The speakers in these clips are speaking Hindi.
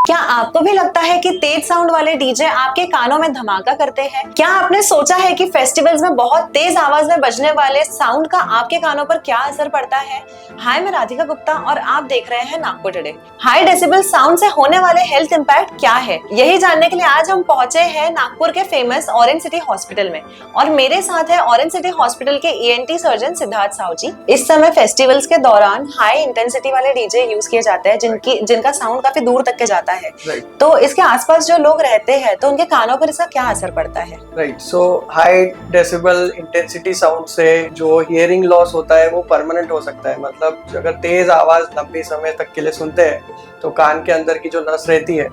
क्या आपको भी लगता है कि तेज साउंड वाले डीजे आपके कानों में धमाका करते हैं? क्या आपने सोचा है कि फेस्टिवल्स में बहुत तेज आवाज में बजने वाले साउंड का आपके कानों पर क्या असर पड़ता है? हाय, मैं राधिका गुप्ता और आप देख रहे हैं Nagpur today. High decibel sound से होने वाले हेल्थ इंपैक्ट क्या है, यही जानने के लिए आज हम पहुंचे हैं नागपुर के फेमस ऑरेंज सिटी हॉस्पिटल में। और मेरे साथ है ऑरेंज सिटी हॉस्पिटल के ENT सर्जन सिद्धार्थ साहू जी। इस समय फेस्टिवल्स के दौरान हाई इंटेंसिटी वाले डीजे यूज किए जाते हैं जिनका साउंड काफी दूर तक के जाता है। तो इसके आसपास जो लोग रहते हैं तो उनके कानों पर इसका क्या असर पड़ता है? राइट, सो हाई डेसिबल इंटेंसिटी साउंड से जो हियरिंग लॉस होता है वो परमानेंट हो सकता है। मतलब अगर तेज आवाज लंबी समय तक के लिए सुनते हैं तो कान के अंदर की जो नस रहती है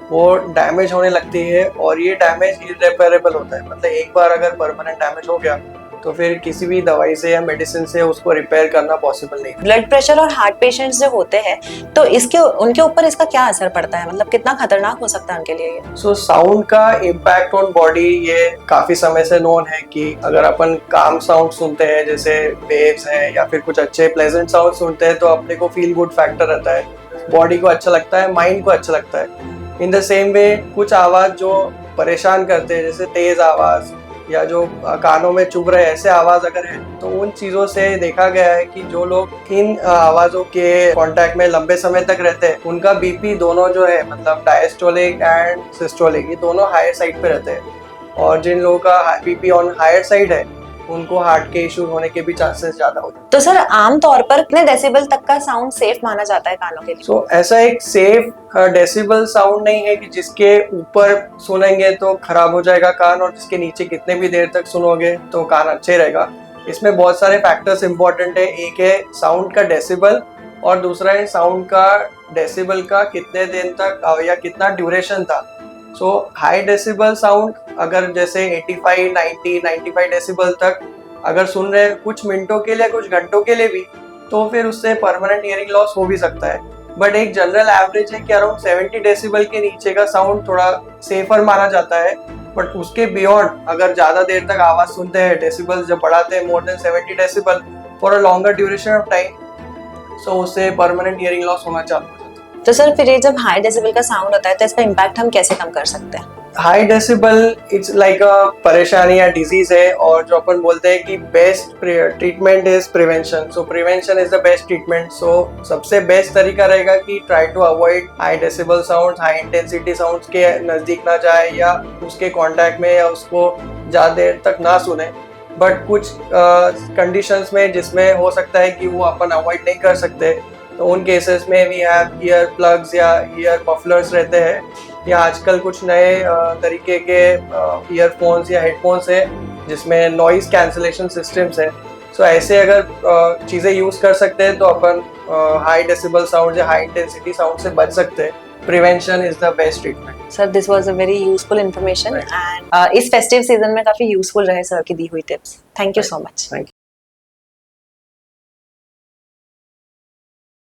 वो डैमेज होने लगती है और ये डैमेज इररिपेरेबल होता है। मतलब एक बार अगर परमानेंट डैमेज हो गया तो फिर किसी भी दवाई से या मेडिसिन से उसको रिपेयर करना पॉसिबल नहीं। ब्लड प्रेशर और हार्ट पेशेंट्स जो होते हैं तो उनके ऊपर इसका क्या असर पड़ता है? मतलब कितना खतरनाक हो सकता है उनके लिए ये? सो साउंड का इम्पैक्ट ऑन बॉडी ये काफी समय से नोन है कि अगर अपन काम साउंड सुनते हैं जैसे वेव्स है या फिर कुछ अच्छे प्लेजेंट साउंड सुनते हैं तो अपने को फील गुड फैक्टर रहता है, बॉडी को अच्छा लगता है, माइंड को अच्छा लगता है। इन द सेम वे कुछ आवाज जो परेशान करते हैं जैसे तेज आवाज या जो कानों में चुभ रहे ऐसे आवाज अगर है तो उन चीजों से देखा गया है कि जो लोग इन आवाजों के कांटेक्ट में लंबे समय तक रहते हैं उनका बीपी दोनों जो है मतलब डायस्टोलिक एंड सिस्टोलिक ये दोनों हायर साइड पे रहते हैं। और जिन लोगों का बीपी ऑन हायर साइड है उनको हार्ट के इश्यूज होने के भी चांसेस ज्यादा होते हैं। तो सर आम तौर पर कितने डेसिबल तक का साउंड सेफ माना जाता है कानों के लिए? सो ऐसा एक सेफ डेसिबल साउंड नहीं है कि जिसके ऊपर सुनेंगे तो खराब हो जाएगा कान और जिसके नीचे कितने भी देर तक सुनोगे तो कान अच्छे रहेगा। इसमें बहुत सारे फैक्टर्स इंपॉर्टेंट है। एक है साउंड का डेसिबल और दूसरा है साउंड का डेसिबल का कितने दिन तक या कितना ड्यूरेशन था। सो हाई डेसिबल साउंड अगर जैसे 85, 90, 95 डेसिबल तक अगर सुन रहे हैं कुछ मिनटों के लिए कुछ घंटों के लिए भी तो फिर उससे परमानेंट हियरिंग लॉस हो भी सकता है। बट एक जनरल एवरेज है कि अराउंड 70 डेसिबल के नीचे का साउंड थोड़ा सेफर माना जाता है। बट उसके बियॉन्ड अगर ज्यादा देर तक आवाज सुनते हैं, डेसिबल जब बढ़ाते हैं more than 70 decibel for a longer duration of time, so उससे परमानेंट हियरिंग लॉस होना चालू हो जाता है। तो सर फिर ये जब हाई डेसिबल का साउंड होता है तो इसका इम्पैक्ट हम कैसे कम कर सकते हैं? हाई डेसिबल इट्स लाइक अ परेशानी या डिजीज है और जो अपन बोलते हैं कि best treatment is prevention. So prevention is the best treatment. So सबसे बेस्ट तरीका रहेगा कि try to avoid high decibel sound, high intensity sounds के नजदीक ना जाए या उसके कांटेक्ट में या उसको ज़्यादा देर तक ना सुने। बट कुछ कंडीशंस में जिसमें हो सकता है कि वो अपन अवॉइड नहीं कर सकते तो उन केसेस में वी हैव ईयर प्लग्स या ईयर मफलर्स रहते हैं या आजकल कुछ नए तरीके के ईयरफोन्स या हेडफोन्स है जिसमें नॉइज कैंसलेशन सिस्टम्स है। सो ऐसे अगर चीज़ें यूज़ कर सकते हैं तो अपन हाई डेसिबल साउंड या हाई इंटेंसिटी साउंड से बच सकते हैं। Prevention is the best treatment. Sir this was a very useful information and इस फेस्टिव सीजन में काफी यूजफुल रहे सर की दी हुई tips. Thank you so much. Thank you.